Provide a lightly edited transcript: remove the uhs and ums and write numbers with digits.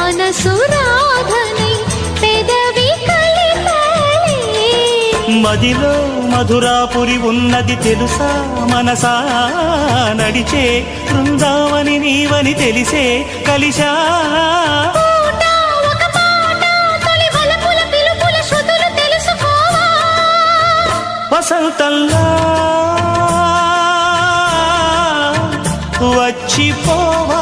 మనసు రాధనై పెదవి కలిపేలే. మదిలో మధురాపురి ఉన్నది తెలుసా మనసా, నడిచే బృందావని నీవని తెలిసే కలిశా. పూట ఒక పాట తొలి వలపుల పిలుపుల శృతులు తెలుసుకోవా. వసంతంలా వచ్చిపోవా.